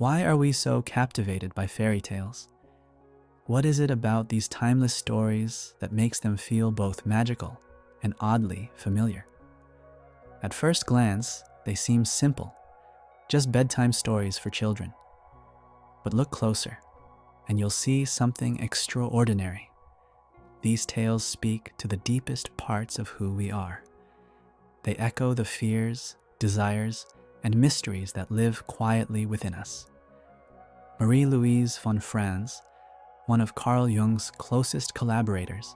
Why are we so captivated by fairy tales? What is it about these timeless stories that makes them feel both magical and oddly familiar? At first glance, they seem simple, just bedtime stories for children. But look closer, and you'll see something extraordinary. These tales speak to the deepest parts of who we are. They echo the fears, desires, and mysteries that live quietly within us. Marie-Louise von Franz, one of Carl Jung's closest collaborators,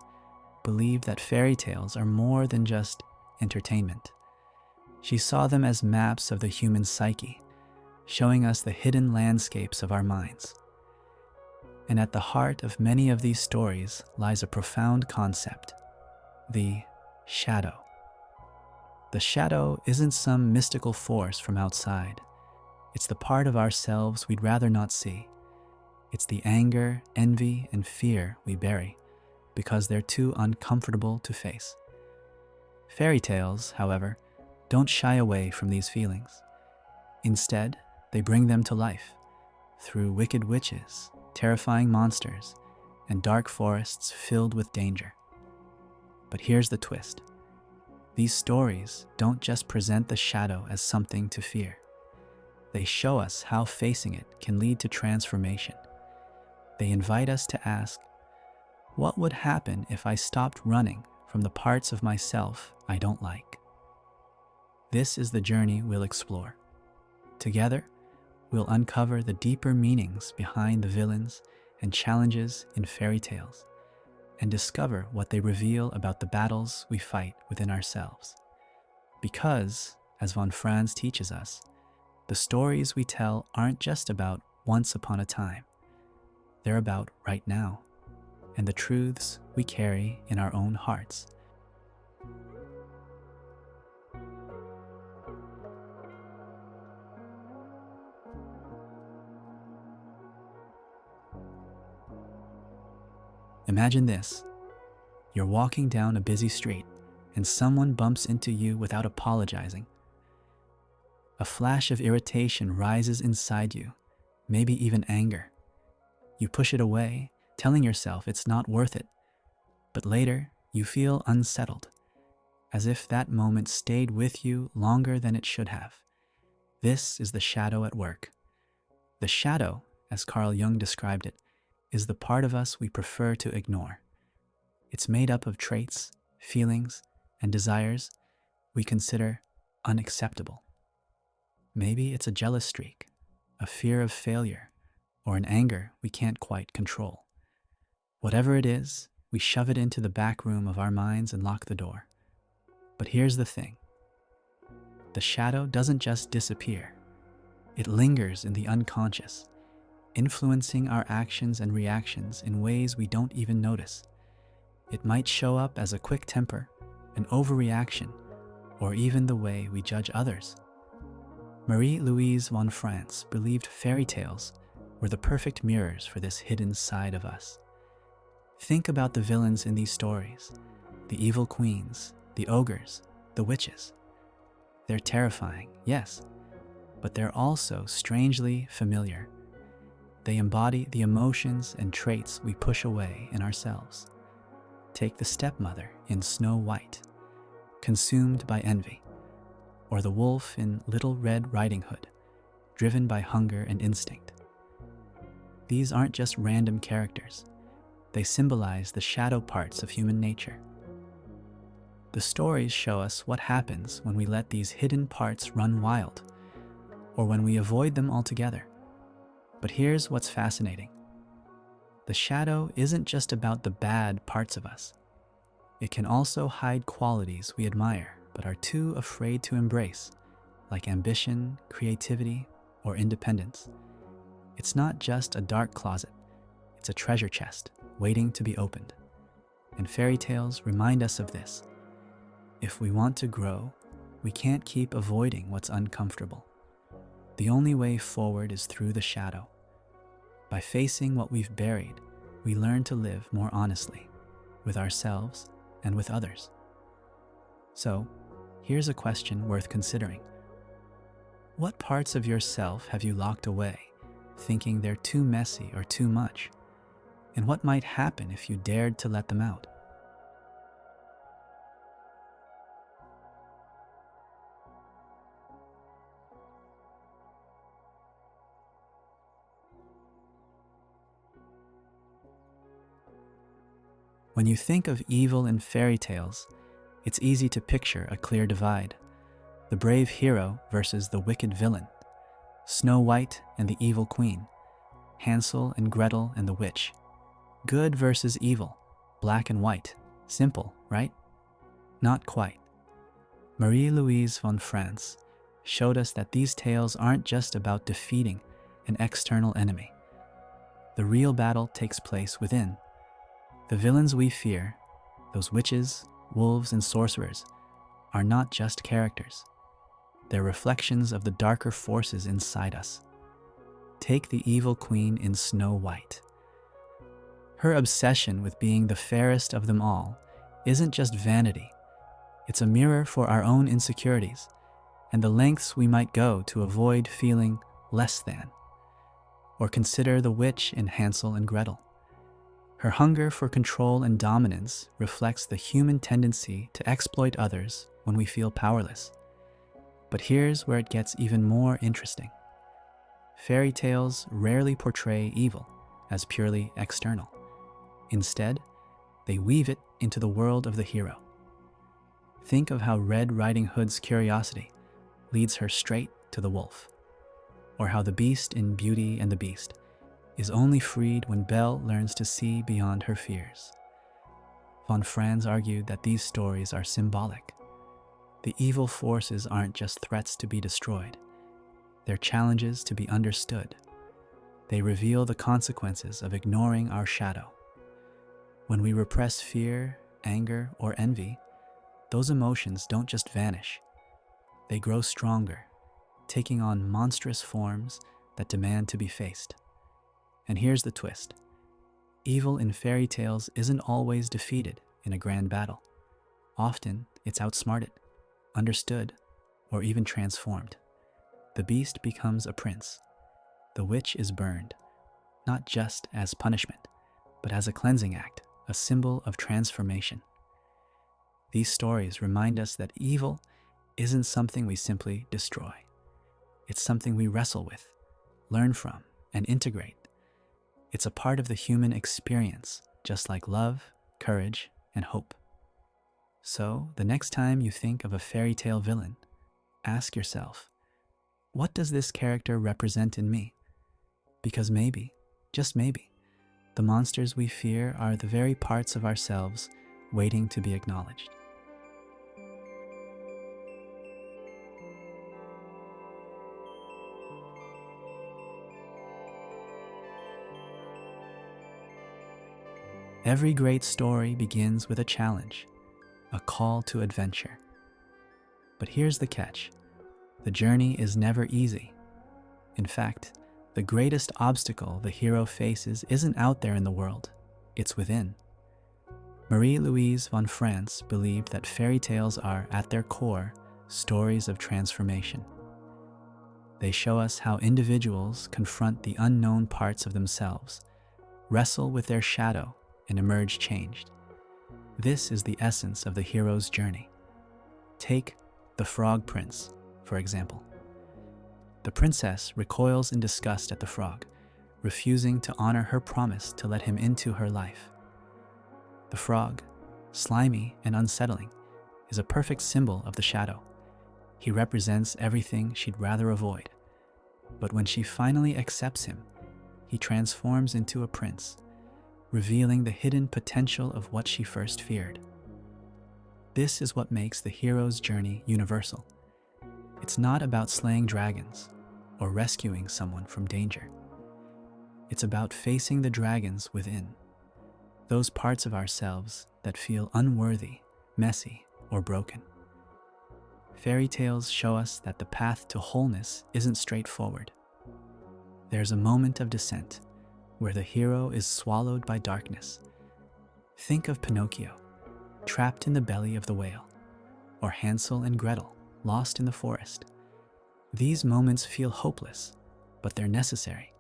believed that fairy tales are more than just entertainment. She saw them as maps of the human psyche, showing us the hidden landscapes of our minds. And at the heart of many of these stories lies a profound concept: the shadow. The shadow isn't some mystical force from outside. It's the part of ourselves we'd rather not see. It's the anger, envy, and fear we bury because they're too uncomfortable to face. Fairy tales, however, don't shy away from these feelings. Instead, they bring them to life through wicked witches, terrifying monsters, and dark forests filled with danger. But here's the twist. These stories don't just present the shadow as something to fear. They show us how facing it can lead to transformation. They invite us to ask, what would happen if I stopped running from the parts of myself I don't like? This is the journey we'll explore. Together, we'll uncover the deeper meanings behind the villains and challenges in fairy tales, and discover what they reveal about the battles we fight within ourselves. Because, as von Franz teaches us, the stories we tell aren't just about once upon a time. They're about right now, and the truths we carry in our own hearts. Imagine this. You're walking down a busy street, and someone bumps into you without apologizing. A flash of irritation rises inside you, maybe even anger. You push it away, telling yourself it's not worth it. But later, you feel unsettled, as if that moment stayed with you longer than it should have. This is the shadow at work. The shadow, as Carl Jung described it, is the part of us we prefer to ignore. It's made up of traits, feelings, and desires we consider unacceptable. Maybe it's a jealous streak, a fear of failure, or an anger we can't quite control. Whatever it is, we shove it into the back room of our minds and lock the door. But here's the thing. The shadow doesn't just disappear. It lingers in the unconscious, influencing our actions and reactions in ways we don't even notice. It might show up as a quick temper, an overreaction, or even the way we judge others. Marie-Louise von Franz believed fairy tales were the perfect mirrors for this hidden side of us. Think about the villains in these stories, the evil queens, the ogres, the witches. They're terrifying, yes, but they're also strangely familiar. They embody the emotions and traits we push away in ourselves. Take the stepmother in Snow White, consumed by envy, or the wolf in Little Red Riding Hood, driven by hunger and instinct. These aren't just random characters. They symbolize the shadow parts of human nature. The stories show us what happens when we let these hidden parts run wild, or when we avoid them altogether. But here's what's fascinating. The shadow isn't just about the bad parts of us. It can also hide qualities we admire but are too afraid to embrace, like ambition, creativity, or independence. It's not just a dark closet. It's a treasure chest waiting to be opened. And fairy tales remind us of this. If we want to grow, we can't keep avoiding what's uncomfortable. The only way forward is through the shadow. By facing what we've buried, we learn to live more honestly, with ourselves and with others. So, here's a question worth considering. What parts of yourself have you locked away thinking they're too messy or too much? And what might happen if you dared to let them out? When you think of evil in fairy tales, it's easy to picture a clear divide. The brave hero versus the wicked villain. Snow White and the evil queen. Hansel and Gretel and the witch. Good versus evil. Black and white. Simple, right? Not quite. Marie-Louise von Franz showed us that these tales aren't just about defeating an external enemy. The real battle takes place within. The villains we fear, those witches, wolves, and sorcerers, are not just characters. They're reflections of the darker forces inside us. Take the evil queen in Snow White. Her obsession with being the fairest of them all isn't just vanity. It's a mirror for our own insecurities and the lengths we might go to avoid feeling less than. Or consider the witch in Hansel and Gretel. Her hunger for control and dominance reflects the human tendency to exploit others when we feel powerless. But here's where it gets even more interesting. Fairy tales rarely portray evil as purely external. Instead, they weave it into the world of the hero. Think of how Red Riding Hood's curiosity leads her straight to the wolf, or how the beast in Beauty and the Beast is only freed when Belle learns to see beyond her fears. Von Franz argued that these stories are symbolic. The evil forces aren't just threats to be destroyed. They're challenges to be understood. They reveal the consequences of ignoring our shadow. When we repress fear, anger, or envy, those emotions don't just vanish. They grow stronger, taking on monstrous forms that demand to be faced. And here's the twist. Evil in fairy tales isn't always defeated in a grand battle. Often, it's outsmarted, understood, or even transformed. The beast becomes a prince. The witch is burned, not just as punishment, but as a cleansing act, a symbol of transformation. These stories remind us that evil isn't something we simply destroy. It's something we wrestle with, learn from, and integrate. It's a part of the human experience, just like love, courage, and hope. So, the next time you think of a fairy tale villain, ask yourself, what does this character represent in me? Because maybe, just maybe, the monsters we fear are the very parts of ourselves waiting to be acknowledged. Every great story begins with a challenge, a call to adventure. But here's the catch. The journey is never easy. In fact, the greatest obstacle the hero faces isn't out there in the world, it's within. Marie-Louise von Franz believed that fairy tales are, at their core, stories of transformation. They show us how individuals confront the unknown parts of themselves, wrestle with their shadow, and emerge changed. This is the essence of the hero's journey. Take The Frog Prince, for example. The princess recoils in disgust at the frog, refusing to honor her promise to let him into her life. The frog, slimy and unsettling, is a perfect symbol of the shadow. He represents everything she'd rather avoid. But when she finally accepts him, he transforms into a prince, revealing the hidden potential of what she first feared. This is what makes the hero's journey universal. It's not about slaying dragons or rescuing someone from danger. It's about facing the dragons within, those parts of ourselves that feel unworthy, messy, or broken. Fairy tales show us that the path to wholeness isn't straightforward. There's a moment of descent, where the hero is swallowed by darkness. Think of Pinocchio, trapped in the belly of the whale, or Hansel and Gretel, lost in the forest. These moments feel hopeless, but they're necessary.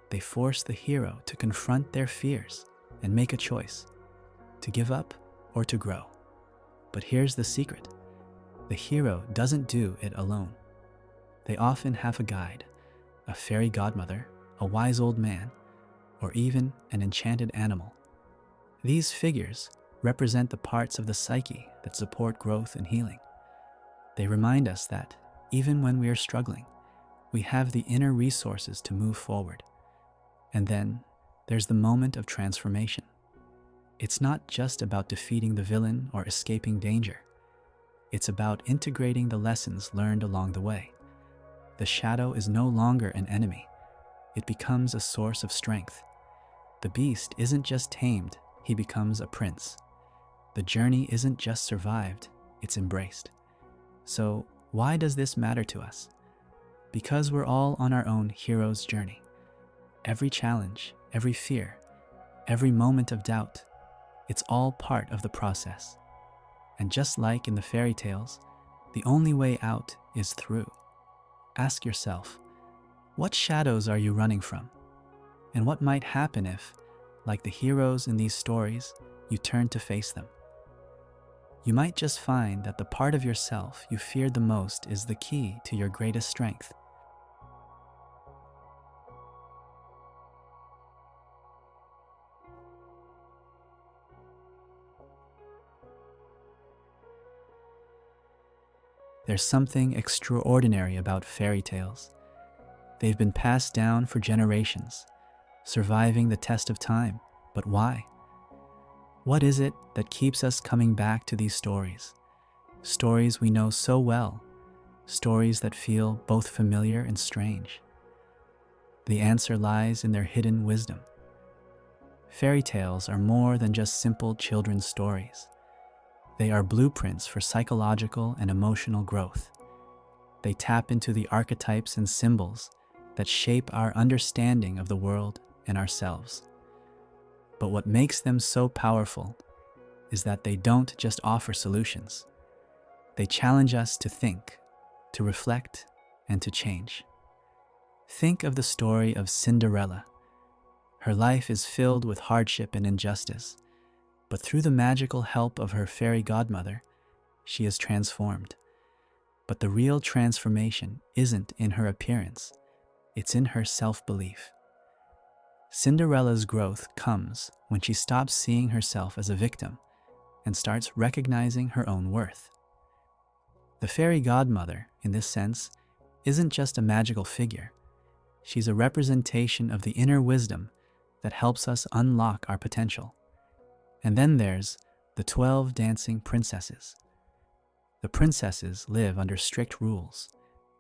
They force the hero to confront their fears and make a choice, to give up or to grow. But here's the secret. The hero doesn't do it alone. They often have a guide, a fairy godmother, a wise old man, or even an enchanted animal. These figures represent the parts of the psyche that support growth and healing. They remind us that, even when we are struggling, we have the inner resources to move forward. And then there's the moment of transformation. It's not just about defeating the villain or escaping danger. It's about integrating the lessons learned along the way. The shadow is no longer an enemy. It becomes a source of strength. The beast isn't just tamed, he becomes a prince. The journey isn't just survived, it's embraced. So, why does this matter to us? Because we're all on our own hero's journey. Every challenge, every fear, every moment of doubt, it's all part of the process. And just like in the fairy tales, the only way out is through. Ask yourself, what shadows are you running from? And what might happen if, like the heroes in these stories, you turn to face them? You might just find that the part of yourself you feared the most is the key to your greatest strength. There's something extraordinary about fairy tales. They've been passed down for generations, surviving the test of time. But why? What is it that keeps us coming back to these stories? Stories we know so well, stories that feel both familiar and strange. The answer lies in their hidden wisdom. Fairy tales are more than just simple children's stories. They are blueprints for psychological and emotional growth. They tap into the archetypes and symbols that shape our understanding of the world and ourselves. But what makes them so powerful is that they don't just offer solutions. They challenge us to think, to reflect, and to change. Think of the story of Cinderella. Her life is filled with hardship and injustice, but through the magical help of her fairy godmother, she is transformed. But the real transformation isn't in her appearance, it's in her self-belief. Cinderella's growth comes when she stops seeing herself as a victim and starts recognizing her own worth. The fairy godmother, in this sense, isn't just a magical figure. She's a representation of the inner wisdom that helps us unlock our potential. And then there's the 12 dancing princesses. The princesses live under strict rules,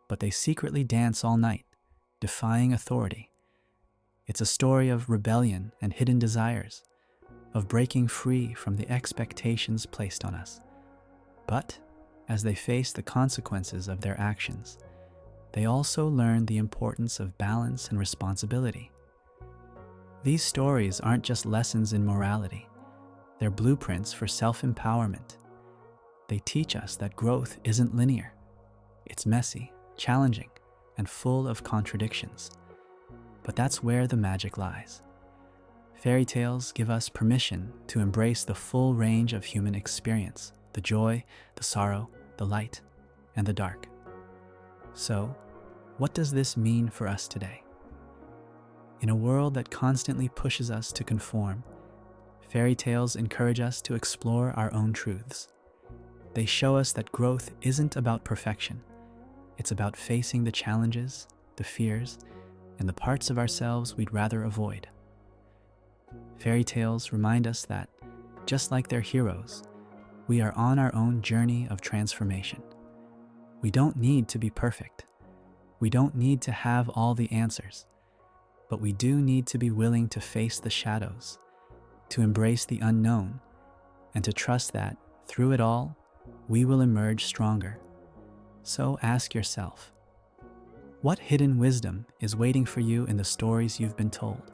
but they secretly dance all night, defying authority. It's a story of rebellion and hidden desires, of breaking free from the expectations placed on us. But as they face the consequences of their actions, they also learn the importance of balance and responsibility. These stories aren't just lessons in morality. They're blueprints for self-empowerment. They teach us that growth isn't linear. It's messy, challenging, and full of contradictions. But that's where the magic lies. Fairy tales give us permission to embrace the full range of human experience, the joy, the sorrow, the light, and the dark. So, what does this mean for us today? In a world that constantly pushes us to conform, fairy tales encourage us to explore our own truths. They show us that growth isn't about perfection. It's about facing the challenges, the fears, and the parts of ourselves we'd rather avoid. Fairy tales remind us that, just like their heroes, we are on our own journey of transformation. We don't need to be perfect. We don't need to have all the answers. But we do need to be willing to face the shadows, to embrace the unknown, and to trust that, through it all, we will emerge stronger. So ask yourself, what hidden wisdom is waiting for you in the stories you've been told?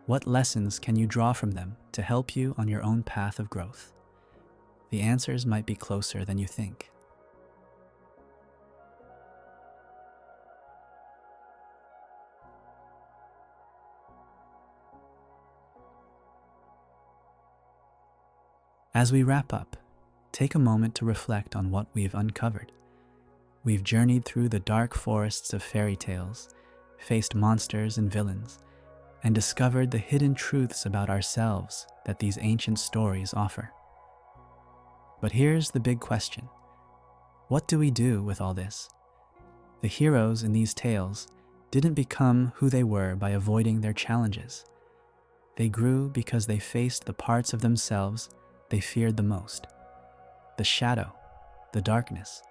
What lessons can you draw from them to help you on your own path of growth? The answers might be closer than you think. As we wrap up, take a moment to reflect on what we've uncovered. We've journeyed through the dark forests of fairy tales, faced monsters and villains, and discovered the hidden truths about ourselves that these ancient stories offer. But here's the big question. What do we do with all this? The heroes in these tales didn't become who they were by avoiding their challenges. They grew because they faced the parts of themselves they feared the most. The shadow, the darkness,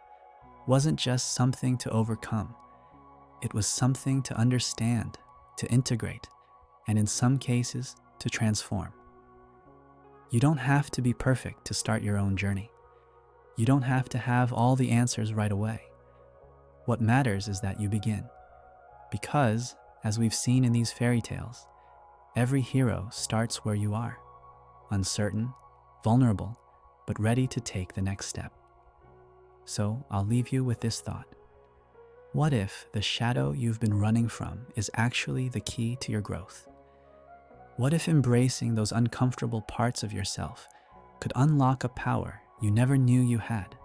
wasn't just something to overcome. It was something to understand, to integrate, and in some cases, to transform. You don't have to be perfect to start your own journey. You don't have to have all the answers right away. What matters is that you begin. Because, as we've seen in these fairy tales, every hero starts where you are, uncertain, vulnerable, but ready to take the next step. So I'll leave you with this thought. What if the shadow you've been running from is actually the key to your growth? What if embracing those uncomfortable parts of yourself could unlock a power you never knew you had?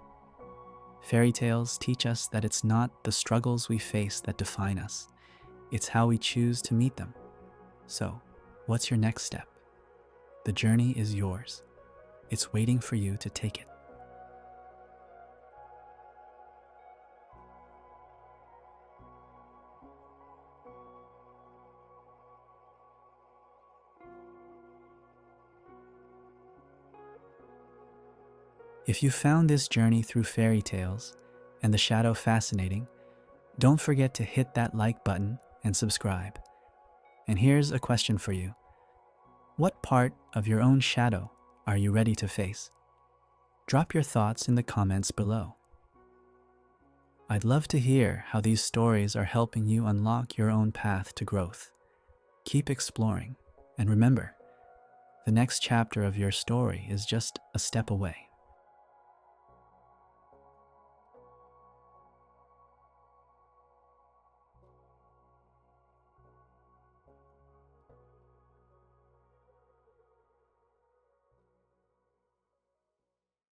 Fairy tales teach us that it's not the struggles we face that define us. It's how we choose to meet them. So, what's your next step? The journey is yours. It's waiting for you to take it. If you found this journey through fairy tales and the shadow fascinating, don't forget to hit that like button and subscribe. And here's a question for you. What part of your own shadow are you ready to face? Drop your thoughts in the comments below. I'd love to hear how these stories are helping you unlock your own path to growth. Keep exploring, and remember, the next chapter of your story is just a step away.